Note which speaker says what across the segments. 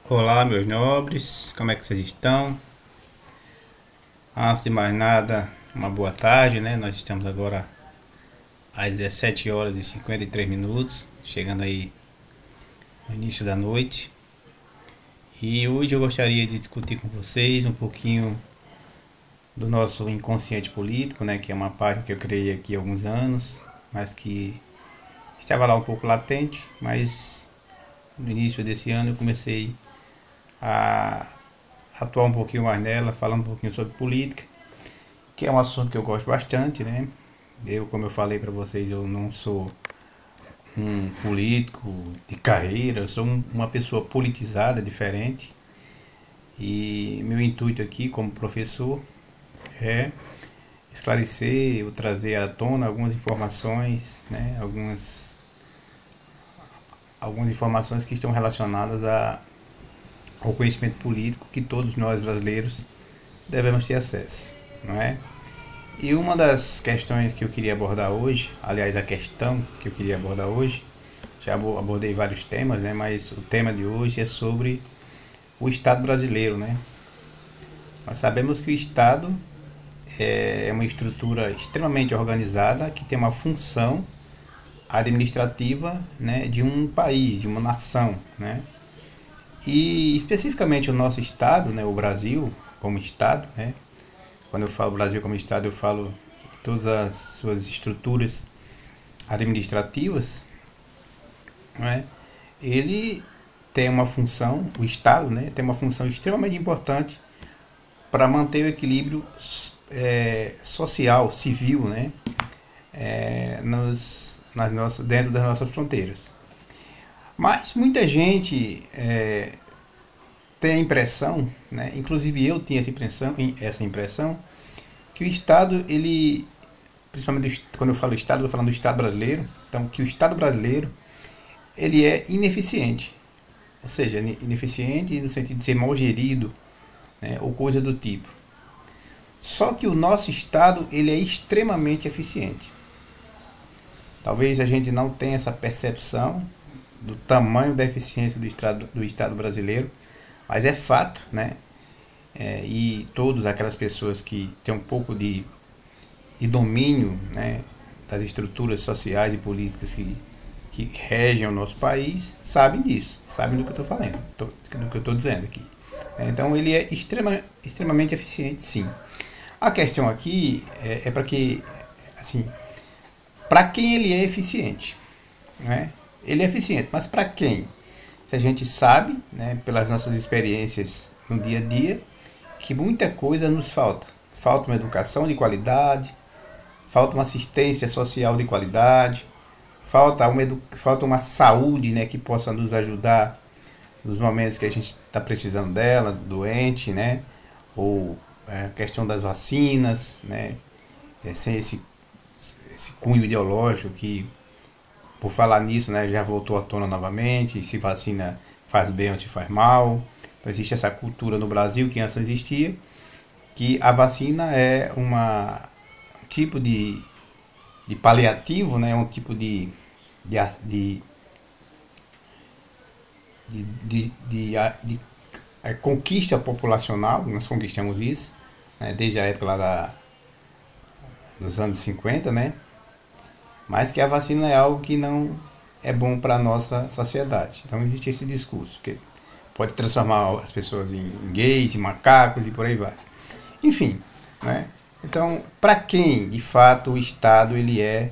Speaker 1: Olá, meus nobres, como é que vocês estão? Antes de mais nada, uma boa tarde, né? Nós estamos agora às 17 horas e 53 minutos, chegando aí no início da noite. E hoje eu gostaria de discutir com vocês um pouquinho do nosso inconsciente político, né? Que é uma parte que eu criei aqui há alguns anos, mas que estava lá um pouco latente, mas no início desse ano eu comecei a atuar um pouquinho mais nela, falar um pouquinho sobre política, que é um assunto que eu gosto bastante, né? Como eu falei para vocês, eu não sou um político de carreira, eu sou uma pessoa politizada, diferente. E meu intuito aqui, como professor, é esclarecer ou trazer à tona algumas informações, né? Algumas informações que estão relacionadas ao conhecimento político que todos nós brasileiros devemos ter acesso, não é? E uma das questões que eu queria abordar hoje, aliás, a questão que eu queria abordar hoje, já abordei vários temas, né? Mas o tema de hoje é sobre o Estado brasileiro, né? Nós sabemos que o Estado é uma estrutura extremamente organizada que tem uma função administrativa, né, de um país, de uma nação, né? E especificamente o nosso Estado, né, o Brasil como Estado, né? Quando eu falo Brasil como Estado, eu falo de todas as suas estruturas administrativas, né? Ele tem uma função, o Estado, né, tem uma função extremamente importante para manter o equilíbrio social, civil, né, dentro das nossas fronteiras. Mas muita gente tem a impressão, né, inclusive eu tinha essa impressão, que o Estado, ele, principalmente quando eu falo Estado, eu estou falando do Estado brasileiro, então que o Estado brasileiro ele é ineficiente, ou seja, ineficiente no sentido de ser mal gerido, né, ou coisa do tipo. Só que o nosso Estado ele é extremamente eficiente. Talvez a gente não tenha essa percepção do tamanho da eficiência do Estado brasileiro, mas é fato, né? E todas aquelas pessoas que têm um pouco de domínio, né, das estruturas sociais e políticas que regem o nosso país sabem disso, sabem do que eu estou falando, do que eu estou dizendo aqui. Então ele é extremamente eficiente, sim. A questão aqui é para que, assim, para quem ele é eficiente, né? Ele é eficiente, mas para quem? Se a gente sabe, né, pelas nossas experiências no dia a dia, que muita coisa nos falta. Falta uma educação de qualidade, falta uma assistência social de qualidade, falta uma saúde, né, que possa nos ajudar nos momentos que a gente está precisando dela, doente, né, ou a questão das vacinas, né, sem esse cunho ideológico que, por falar nisso, né, já voltou à tona novamente, se vacina faz bem ou se faz mal. Então existe essa cultura no Brasil que antes não existia, que a vacina é um tipo de paliativo, né, um tipo de, de, de conquista populacional, nós conquistamos isso, né, desde a época lá dos anos 50, né, mas que a vacina é algo que não é bom para a nossa sociedade. Então existe esse discurso, que pode transformar as pessoas em gays, em macacos e por aí vai. Enfim, né? Então, para quem de fato o Estado ele é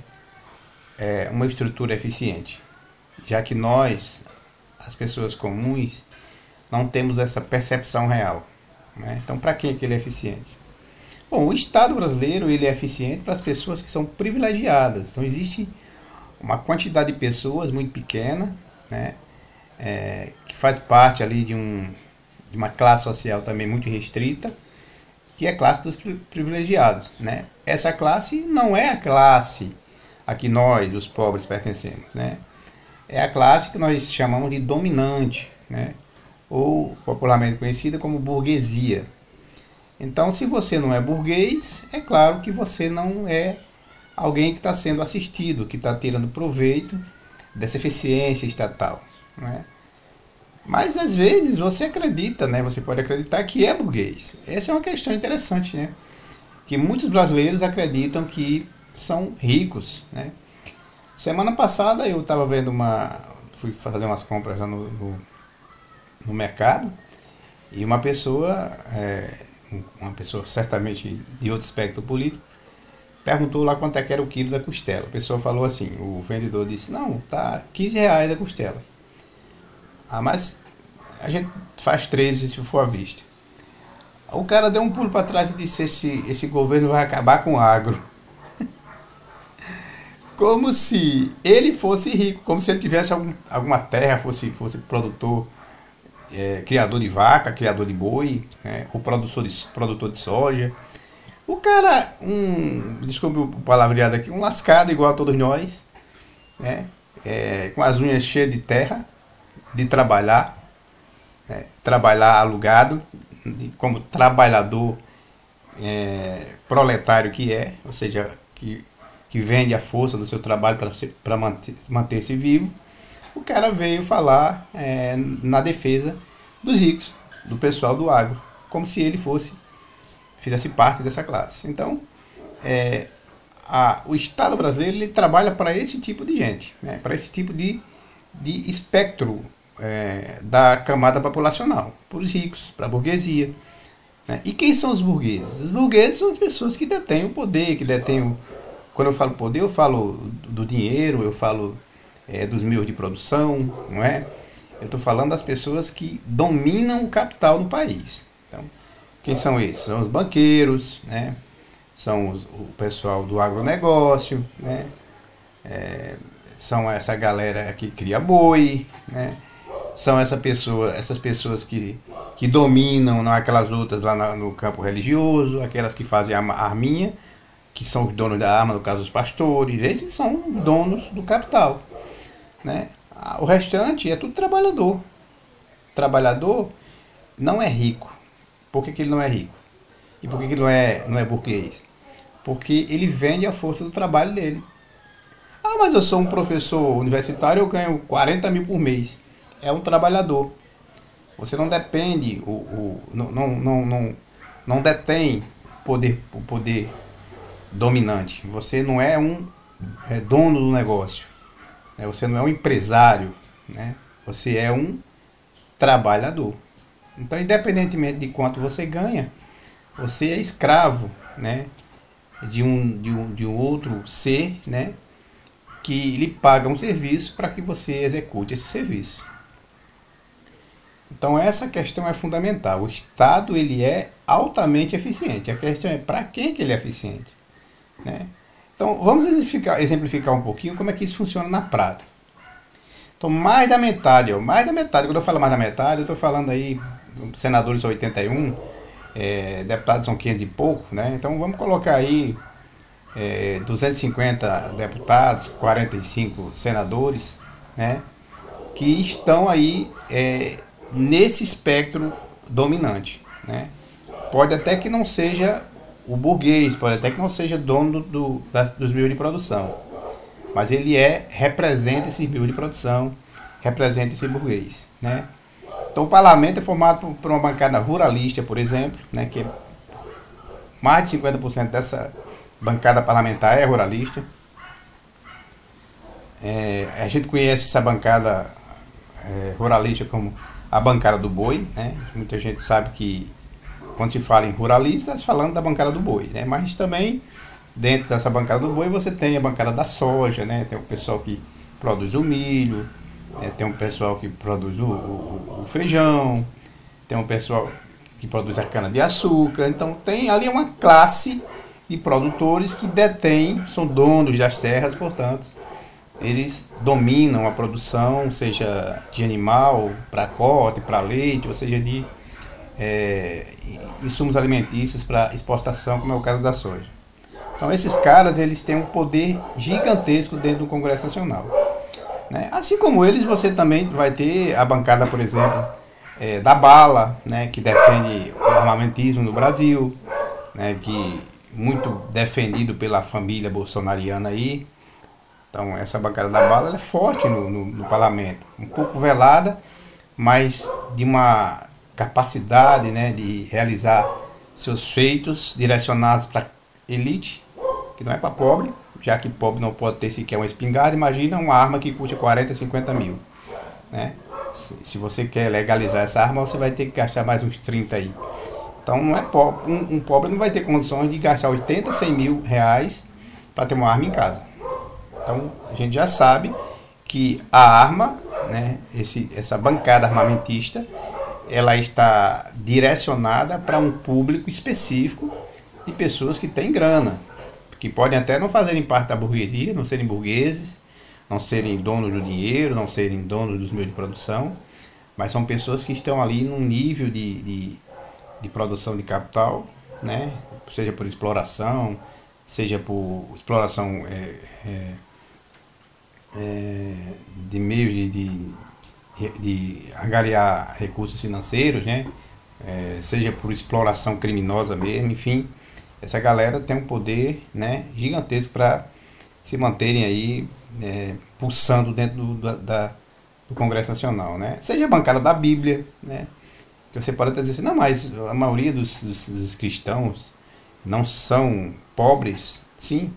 Speaker 1: uma estrutura eficiente? Já que nós, as pessoas comuns, não temos essa percepção real. Né? Então, para quem é que ele é eficiente? Bom, o Estado brasileiro ele é eficiente para as pessoas que são privilegiadas. Então, existe uma quantidade de pessoas muito pequena, né, que faz parte ali de uma classe social também muito restrita, que é a classe dos privilegiados. Né? Essa classe não é a classe a que nós, os pobres, pertencemos. Né? É a classe que nós chamamos de dominante, né? Ou popularmente conhecida como burguesia. Então, se você não é burguês, é claro que você não é alguém que está sendo assistido, que está tirando proveito dessa eficiência estatal. Né? Mas às vezes você acredita, né? Você pode acreditar que é burguês. Essa é uma questão interessante, né? Que muitos brasileiros acreditam que são ricos, né? Semana passada eu estava vendo fui fazer umas compras lá no mercado e uma pessoa certamente de outro espectro político, perguntou lá quanto é que era o quilo da costela. A pessoa falou assim, o vendedor disse, não, tá R$ 15 a costela. Ah, mas a gente faz 13 se for à vista. O cara deu um pulo para trás e disse, esse governo vai acabar com o agro. Como se ele fosse rico, como se ele tivesse alguma terra, fosse produtor, criador de vaca, criador de boi, né, ou produtor de soja. O cara, desculpe o palavreado aqui, um lascado igual a todos nós, né, com as unhas cheias de terra, de trabalhar alugado, como trabalhador proletário que é, ou seja, que vende a força do seu trabalho para manter-se vivo. O cara veio falar na defesa dos ricos, do pessoal do agro, como se ele fizesse parte dessa classe. Então, o Estado brasileiro ele trabalha para esse tipo de gente, né? Para esse tipo de espectro da camada populacional, para os ricos, para a burguesia. Né? E quem são os burgueses? Os burgueses são as pessoas que detêm o poder, que detêm o. Quando eu falo poder, eu falo do dinheiro, eu falo dos meios de produção, não é? Eu estou falando das pessoas que dominam o capital do país. Então, quem são esses? São os banqueiros, né? São o pessoal do agronegócio, né? São essa galera que cria boi, né? São essas pessoas que dominam, não aquelas lutas lá no campo religioso, aquelas que fazem a arminha, que são os donos da arma, no caso os pastores, esses são os donos do capital, né? O restante é tudo trabalhador. Trabalhador não é rico. Por que ele não é rico? E por que ele não é burguês? Porque ele vende a força do trabalho dele. Ah, mas eu sou um professor universitário, eu ganho 40 mil por mês. É um trabalhador. Você não depende, não detém o poder dominante. Você não é dono do negócio. Né? Você não é um empresário. Né? Você é um trabalhador. Então, independentemente de quanto você ganha, você é escravo, né? de um outro ser, né? Que lhe paga um serviço para que você execute esse serviço. Então essa questão é fundamental. O Estado ele é altamente eficiente. A questão é para quem que ele é eficiente, né? Então vamos exemplificar um pouquinho como é que isso funciona na prática. Então mais da metade, quando eu falo mais da metade, eu estou falando aí, senadores são 81, deputados são 500 e pouco, né? Então vamos colocar aí 250 deputados, 45 senadores, né? Que estão aí nesse espectro dominante, né? Pode até que não seja o burguês, pode até que não seja dono dos meios de produção, mas ele representa esse meio de produção, representa esse burguês, né? Então o parlamento é formado por uma bancada ruralista, por exemplo, né? Que mais de 50% dessa bancada parlamentar é ruralista. A gente conhece essa bancada ruralista como a bancada do boi, né? Muita gente sabe que quando se fala em ruralista, está se falando da bancada do boi, né? Mas também dentro dessa bancada do boi você tem a bancada da soja, né? Tem o pessoal que produz o milho, tem um pessoal que produz o feijão, tem um pessoal que produz a cana de açúcar. Então tem ali uma classe de produtores que detêm, são donos das terras, portanto eles dominam a produção, seja de animal, para corte, para leite, ou seja, de insumos alimentícios para exportação, como é o caso da soja. Então esses caras eles têm um poder gigantesco dentro do Congresso Nacional. Né? Assim como eles, você também vai ter a bancada, por exemplo, da bala, né, que defende o armamentismo no Brasil, né, que muito defendido pela família bolsonariana aí. Então essa bancada da bala ela é forte no parlamento, um pouco velada, mas de uma capacidade, né, de realizar seus feitos direcionados para elite, que não é para pobre, já que pobre não pode ter sequer uma espingarda. Imagina uma arma que custa 40, 50 mil, né? Se você quer legalizar essa arma, você vai ter que gastar mais uns 30 aí. Então não é pobre, um pobre não vai ter condições de gastar 80, 100 mil reais para ter uma arma em casa. Então a gente já sabe que a arma, né, essa bancada armamentista, ela está direcionada para um público específico de pessoas que têm grana, que podem até não fazerem parte da burguesia, não serem burgueses, não serem donos do dinheiro, não serem donos dos meios de produção, mas são pessoas que estão ali num nível de produção de capital, né? Seja por exploração, seja por exploração de meios de angariar recursos financeiros, né? Seja por exploração criminosa mesmo, enfim, essa galera tem um poder, né, gigantesco para se manterem aí pulsando dentro do Congresso Nacional, né? Seja a bancada da Bíblia, né? Que você pode até dizer assim, não, mas a maioria dos cristãos não são pobres. Sim,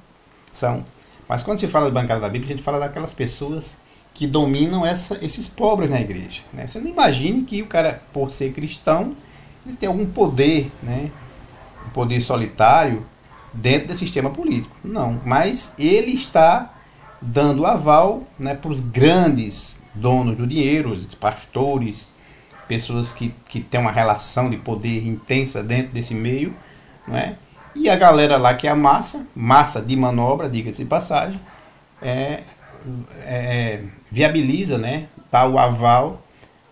Speaker 1: são. Mas quando se fala de bancada da Bíblia, a gente fala daquelas pessoas que dominam esses pobres na igreja, né? Você não imagine que o cara, por ser cristão, ele tem algum poder, né? Um poder solitário dentro desse sistema político. Não, mas ele está dando aval, né, para os grandes donos do dinheiro, os pastores, pessoas que têm uma relação de poder intensa dentro desse meio, não é? E a galera lá que é a massa de manobra, diga-se de passagem, viabiliza, né, tal aval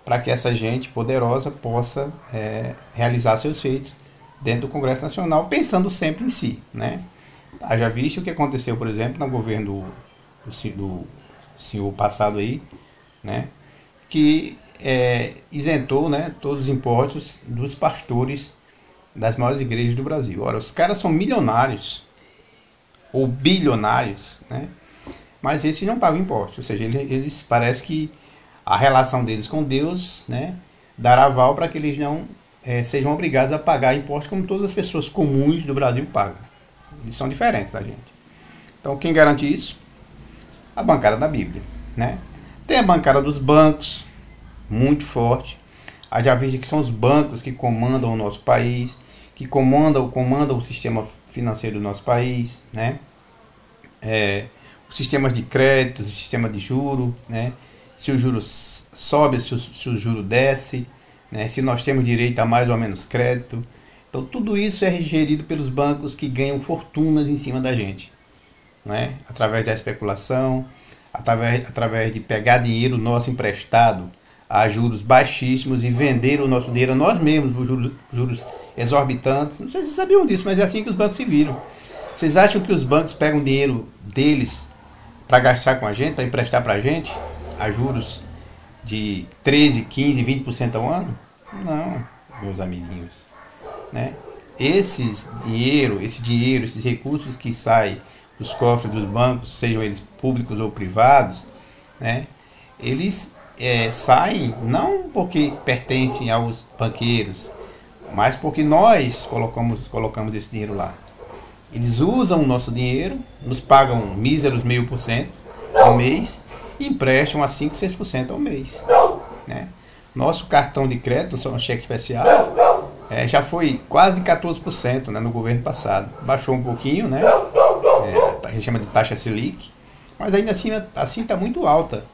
Speaker 1: para que essa gente poderosa possa realizar seus feitos dentro do Congresso Nacional, pensando sempre em si, né? Haja visto o que aconteceu, por exemplo, no governo do senhor passado aí, né? Que isentou, né, todos os impostos dos pastores das maiores igrejas do Brasil. Ora, os caras são milionários ou bilionários, né? Mas esses não pagam impostos, ou seja, eles parece que a relação deles com Deus, né, dará aval para que eles não sejam obrigados a pagar impostos como todas as pessoas comuns do Brasil pagam. Eles são diferentes da gente. Então, quem garante isso? A bancada da Bíblia, né? Tem a bancada dos bancos, muito forte. Já visto que são os bancos que comandam o nosso país, que comandam o sistema financeiro do nosso país, né? Os sistemas de crédito, o sistema de juro, né? Se o juro sobe, se o juro desce, né? Se nós temos direito a mais ou menos crédito. Então tudo isso é gerido pelos bancos que ganham fortunas em cima da gente, né? Através da especulação, através de pegar dinheiro nosso emprestado a juros baixíssimos e vender o nosso dinheiro a nós mesmos por juros exorbitantes. Não sei se vocês sabiam disso, mas é assim que os bancos se viram. Vocês acham que os bancos pegam dinheiro deles para gastar com a gente, para emprestar para a gente, a juros de 13, 15, 20% ao ano? Não, meus amiguinhos, né? Esse dinheiro, esses recursos que saem dos cofres dos bancos, sejam eles públicos ou privados, né? Eles saem não porque pertencem aos banqueiros, mas porque nós colocamos esse dinheiro lá. Eles usam o nosso dinheiro, nos pagam míseros 0,5% ao mês e emprestam a 5, 6% ao mês, né? Nosso cartão de crédito, nosso cheque especial, já foi quase 14%, né, no governo passado. Baixou um pouquinho, né? A gente chama de taxa Selic, mas ainda assim está muito alta.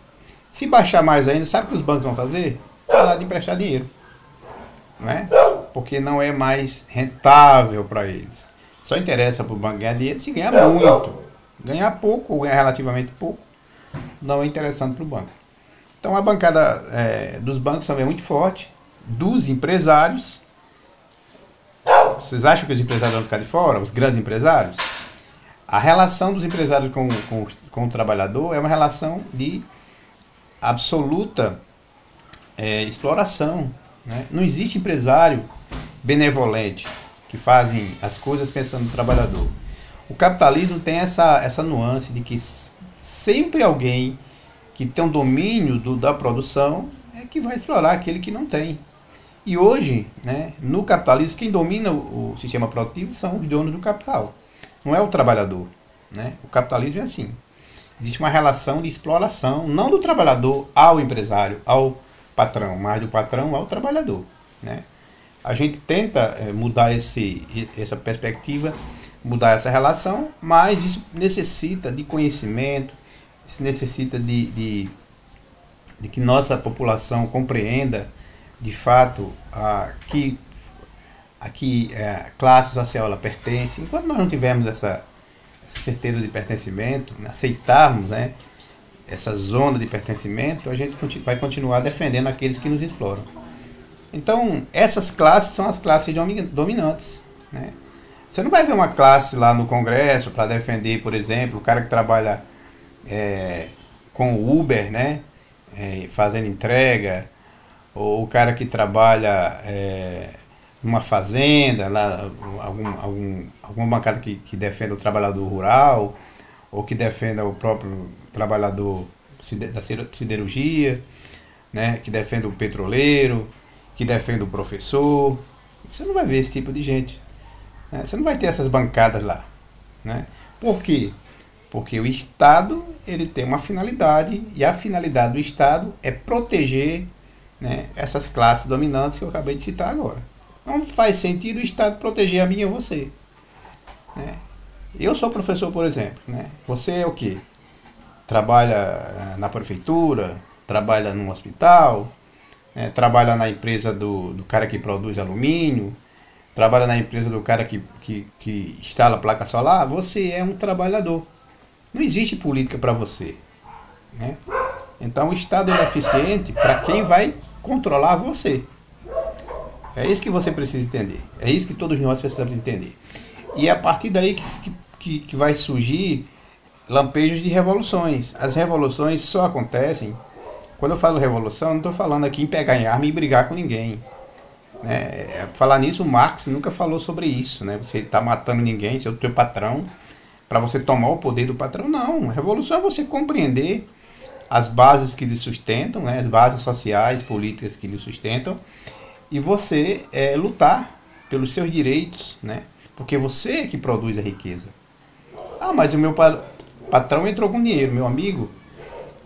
Speaker 1: Se baixar mais ainda, sabe o que os bancos vão fazer? Parar de emprestar dinheiro, né? Porque não é mais rentável para eles. Só interessa para o banco ganhar dinheiro se ganhar muito. Ganhar pouco ou ganhar relativamente pouco não é interessante para o banco. Então a bancada dos bancos também é muito forte. Dos empresários. Vocês acham que os empresários vão ficar de fora? Os grandes empresários? A relação dos empresários com o trabalhador é uma relação de absoluta exploração, né? Não existe empresário benevolente que fazem as coisas pensando no trabalhador. O capitalismo tem essa nuance de que sempre alguém que tem um domínio da produção que vai explorar aquele que não tem. E hoje, né, no capitalismo, quem domina o sistema produtivo são os donos do capital, não é o trabalhador. Né? O capitalismo é assim. Existe uma relação de exploração, não do trabalhador ao empresário, ao patrão, mas do patrão ao trabalhador. Né? A gente tenta mudar essa perspectiva, mudar essa relação, mas isso necessita de conhecimento, isso necessita de que nossa população compreenda de fato a que classe social ela pertence. Enquanto nós não tivermos essa certeza de pertencimento, né, aceitarmos, né, essa zona de pertencimento, a gente vai continuar defendendo aqueles que nos exploram. Então, essas classes são as classes dominantes. Né? Você não vai ver uma classe lá no Congresso para defender, por exemplo, o cara que trabalha com Uber, né, fazendo entrega, ou o cara que trabalha numa fazenda, lá, alguma bancada que defenda o trabalhador rural, ou que defenda o próprio trabalhador da siderurgia, né, que defenda o petroleiro, que defenda o professor. Você não vai ver esse tipo de gente. Né? Você não vai ter essas bancadas lá. Né? Por quê? Porque o Estado ele tem uma finalidade, e a finalidade do Estado é proteger, né, essas classes dominantes que eu acabei de citar agora. Não faz sentido o Estado proteger a mim ou você. Né? Eu sou professor, por exemplo. Né? Você é o quê? Trabalha na prefeitura, trabalha num hospital, né? Trabalha na empresa do cara que produz alumínio, trabalha na empresa do cara que instala placa solar. Você é um trabalhador. Não existe política para você. Né? Então o Estado é eficiente para quem vai controlar você. É isso que você precisa entender. É isso que todos nós precisamos entender. E é a partir daí que vai surgir lampejos de revoluções. As revoluções só acontecem... Quando eu falo revolução, não estou falando aqui em pegar em arma e brigar com ninguém. Né? Falar nisso, o Marx nunca falou sobre isso. Né? Você está matando ninguém, seu teu patrão, para você tomar o poder do patrão. Não. Revolução é você compreender as bases que lhe sustentam, né? As bases sociais, políticas que lhe sustentam, e você lutar pelos seus direitos, né? Porque você é que produz a riqueza. Ah, mas o meu patrão entrou com dinheiro, meu amigo.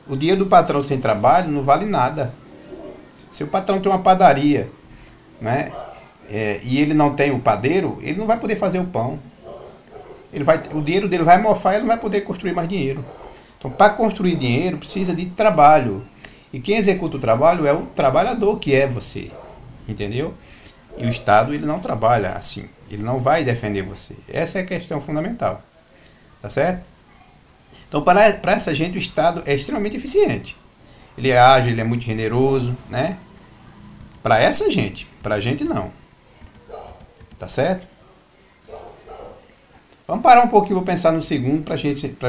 Speaker 1: O dinheiro do patrão sem trabalho não vale nada. Se o patrão tem uma padaria, né, e ele não tem o padeiro, ele não vai poder fazer o pão. O dinheiro dele vai mofar e ele não vai poder construir mais dinheiro. Então, para construir dinheiro, precisa de trabalho. E quem executa o trabalho é o trabalhador, que é você. Entendeu? E o Estado ele não trabalha assim. Ele não vai defender você. Essa é a questão fundamental. Tá certo? Então, para essa gente, o Estado é extremamente eficiente. Ele é ágil, ele é muito generoso, né? Para essa gente. Para a gente, não. Tá certo? Vamos parar um pouquinho, vou pensar no segundo, para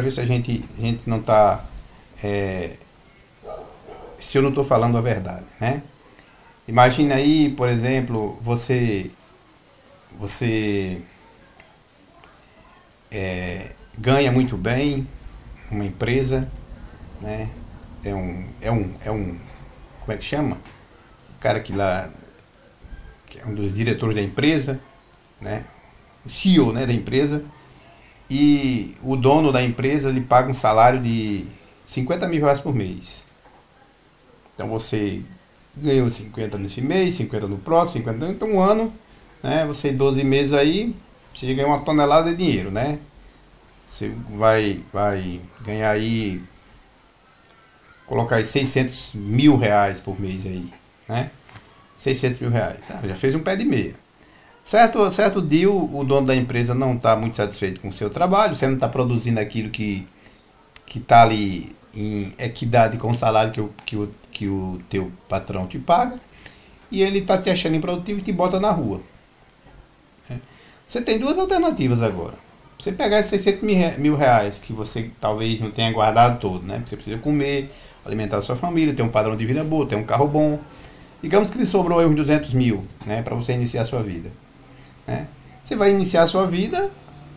Speaker 1: ver se a gente não está... se eu não estou falando a verdade, né? Imagina aí, por exemplo, você ganha muito bem uma empresa, né? Como é que chama? O cara que é um dos diretores da empresa, né? O CEO, né, da empresa, e o dono da empresa lhe paga um salário de 50 mil reais por mês. Então você ganhou 50 nesse mês, 50 no próximo, 50 então um ano, né? Você 12 meses aí, você ganha uma tonelada de dinheiro, né? Você vai ganhar aí, colocar aí 600 mil reais por mês aí, né? 600 mil reais. Já fez um pé de meia. Certo dia o dono da empresa não está muito satisfeito com o seu trabalho, você não está produzindo aquilo que está ali em equidade com o salário que o teu patrão te paga, e ele está te achando improdutivo e te bota na rua. Você tem duas alternativas agora. Você pegar esses 600 mil reais que você talvez não tenha guardado todo, né? Porque você precisa comer, alimentar a sua família, ter um padrão de vida bom, ter um carro bom. Digamos que lhe sobrou aí uns 200 mil, né? Para você iniciar a sua vida. Né? Você vai iniciar a sua vida,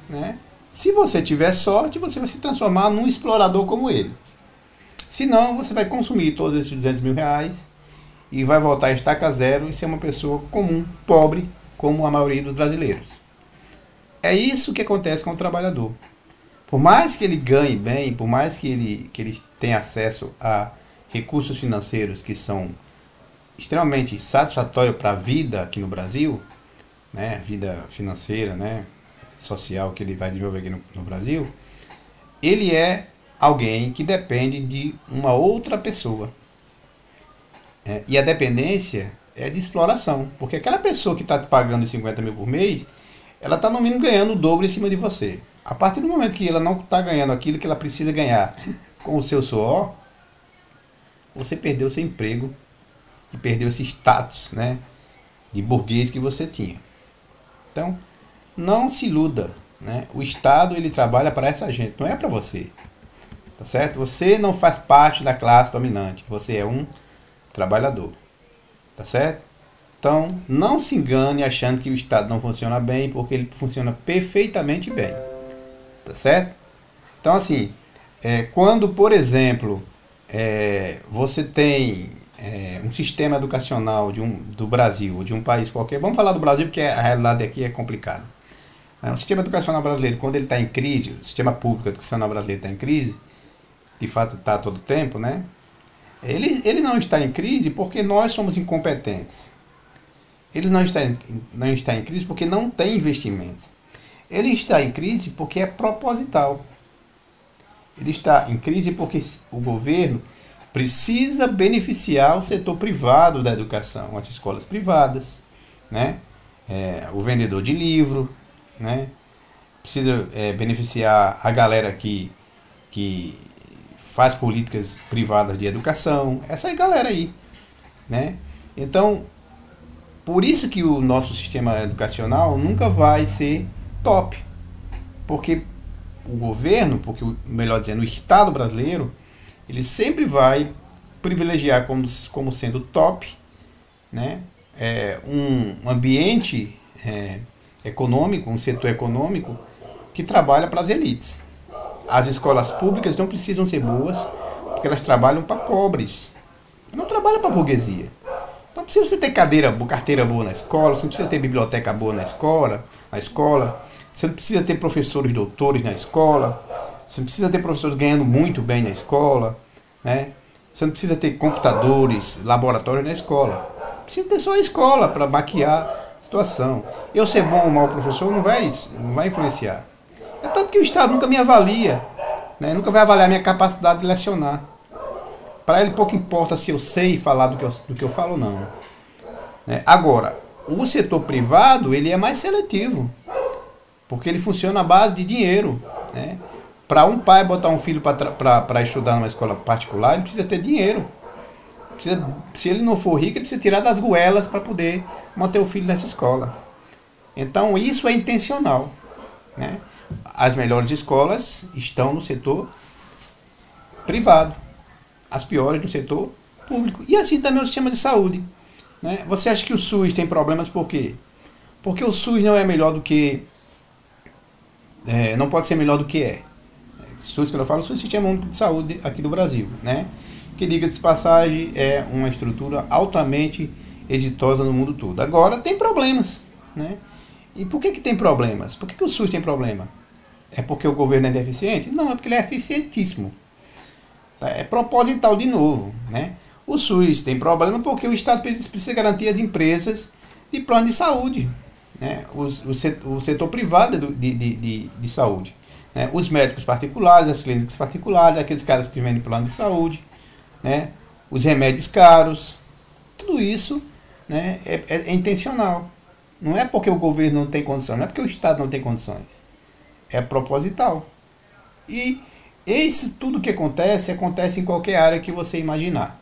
Speaker 1: né? Se você tiver sorte, você vai se transformar num explorador como ele. Se não, você vai consumir todos esses 200 mil reais e vai voltar a estaca zero e ser uma pessoa comum, pobre, como a maioria dos brasileiros. É isso que acontece com o trabalhador. Por mais que ele ganhe bem, por mais que ele tenha acesso a recursos financeiros que são extremamente satisfatórios para a vida aqui no Brasil, né, vida financeira, né, social que ele vai desenvolver aqui no Brasil, ele é alguém que depende de uma outra pessoa. E a dependência é de exploração, porque aquela pessoa que está te pagando 50 mil por mês, ela está no mínimo ganhando o dobro em cima de você. A partir do momento que ela não está ganhando aquilo que ela precisa ganhar com o seu suor, você perdeu seu emprego e perdeu esse status, né, de burguês que você tinha. Então, não se iluda, né? O Estado ele trabalha para essa gente, não é para você, tá certo? Você não faz parte da classe dominante, você é um trabalhador, tá certo? Então, não se engane achando que o Estado não funciona bem, porque ele funciona perfeitamente bem, tá certo? Então, assim, quando, por exemplo, você tem um sistema educacional do Brasil, ou de um país qualquer, vamos falar do Brasil porque a realidade aqui é complicada. O sistema educacional brasileiro, quando ele está em crise, o sistema público educacional brasileiro está em crise, de fato está todo tempo, né? Ele não está em crise porque nós somos incompetentes. Ele não está em crise porque não tem investimentos. Ele está em crise porque é proposital. Ele está em crise porque o governo precisa beneficiar o setor privado da educação, as escolas privadas, né? O vendedor de livro, né? Precisa beneficiar a galera que faz políticas privadas de educação, essa galera aí, né? Então, por isso que o nosso sistema educacional nunca vai ser top, porque o governo, porque melhor dizendo, o Estado brasileiro, ele sempre vai privilegiar como sendo top, né? Um ambiente econômico, um setor econômico que trabalha para as elites. As escolas públicas não precisam ser boas, porque elas trabalham para pobres, não trabalham para a burguesia. Não precisa você ter carteira boa na escola, você não precisa ter biblioteca boa na escola, você não precisa ter professores doutores na escola, você não precisa ter professores ganhando muito bem na escola, né? Você não precisa ter computadores, laboratórios na escola. Precisa ter só a escola para maquiar a situação. Eu ser bom ou mau professor não vai influenciar. É tanto que o Estado nunca me avalia, né? Nunca vai avaliar minha capacidade de lecionar. Para ele pouco importa se eu sei falar do que eu falo ou não, né? Agora, o setor privado ele é mais seletivo, porque ele funciona à base de dinheiro, né? Para um pai botar um filho para estudar numa escola particular, ele precisa ter dinheiro. Se ele não for rico, ele precisa tirar das goelas para poder manter o filho nessa escola. Então isso é intencional, né? As melhores escolas estão no setor privado, as piores no setor público. E assim também o sistema de saúde, né? Você acha que o SUS tem problemas por quê? Porque o SUS não é melhor do que... não pode ser melhor do que é. SUS, quando eu falo, SUS é o Sistema Único de Saúde aqui do Brasil, né? Que, diga-se de passagem, é uma estrutura altamente exitosa no mundo todo. Agora, tem problemas, né? E por que tem problemas? Por que o SUS tem problema? É porque o governo é deficiente? Não, é porque ele é eficientíssimo. É proposital de novo, né? O SUS tem problema porque o Estado precisa garantir as empresas de plano de saúde, né? O setor privado de saúde, né? Os médicos particulares, as clínicas particulares, aqueles caras que vendem plano de saúde, né? Os remédios caros, tudo isso, né, é intencional. Não é porque o governo não tem condição, não é porque o Estado não tem condições. É proposital. E tudo que acontece em qualquer área que você imaginar.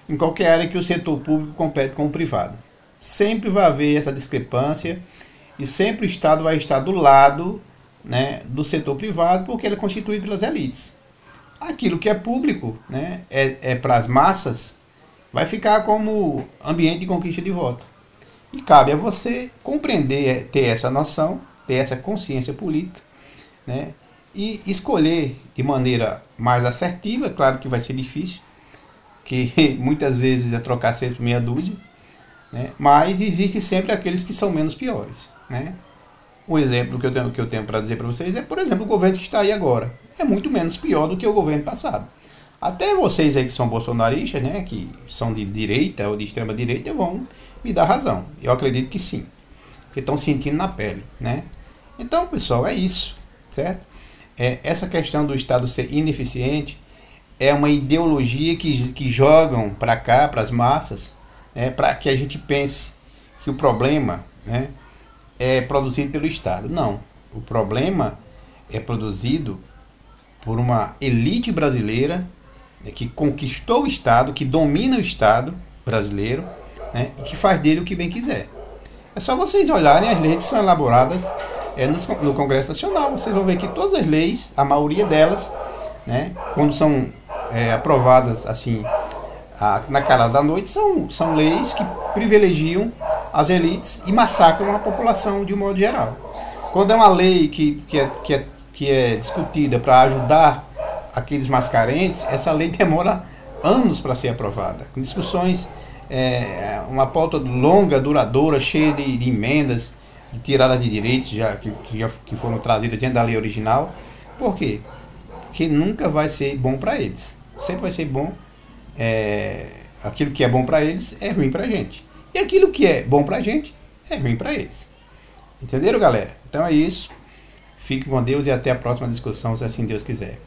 Speaker 1: Em qualquer área que o setor público compete com o privado. Sempre vai haver essa discrepância e sempre o Estado vai estar do lado, né, do setor privado, porque ele é constituído pelas elites. Aquilo que é público, né, para as massas, vai ficar como ambiente de conquista de voto. E cabe a você compreender, ter essa noção, ter essa consciência política, né, e escolher de maneira mais assertiva, claro que vai ser difícil, que muitas vezes é trocar sempre meia dúzia, né? Mas existem sempre aqueles que são menos piores, né? Um exemplo que eu tenho para dizer para vocês é, por exemplo, o governo que está aí agora. É muito menos pior do que o governo passado. Até vocês aí que são bolsonaristas, né, que são de direita ou de extrema direita, vão me dar razão. Eu acredito que sim, que estão sentindo na pele, né? Então, pessoal, é isso, certo? Essa questão do Estado ser ineficiente é uma ideologia que jogam para cá, para as massas, né, para que a gente pense que o problema, né, é produzido pelo Estado. Não, o problema é produzido por uma elite brasileira, né, que conquistou o Estado, que domina o Estado brasileiro, né, e que faz dele o que bem quiser. É só vocês olharem as leis que são elaboradas no Congresso Nacional. Vocês vão ver que todas as leis, a maioria delas, né, quando são aprovadas assim na calada da noite, são leis que privilegiam as elites e massacram a população de um modo geral. Quando é uma lei que é discutida para ajudar aqueles mais carentes, essa lei demora anos para ser aprovada. Com discussões, uma pauta longa, duradoura, cheia de emendas, de tirada de direitos que foram trazidas dentro da lei original. Por quê? Porque nunca vai ser bom para eles. Sempre vai ser bom. Aquilo que é bom para eles é ruim para a gente. E aquilo que é bom para a gente é ruim para eles. Entenderam, galera? Então é isso. Fiquem com Deus e até a próxima discussão, se assim Deus quiser.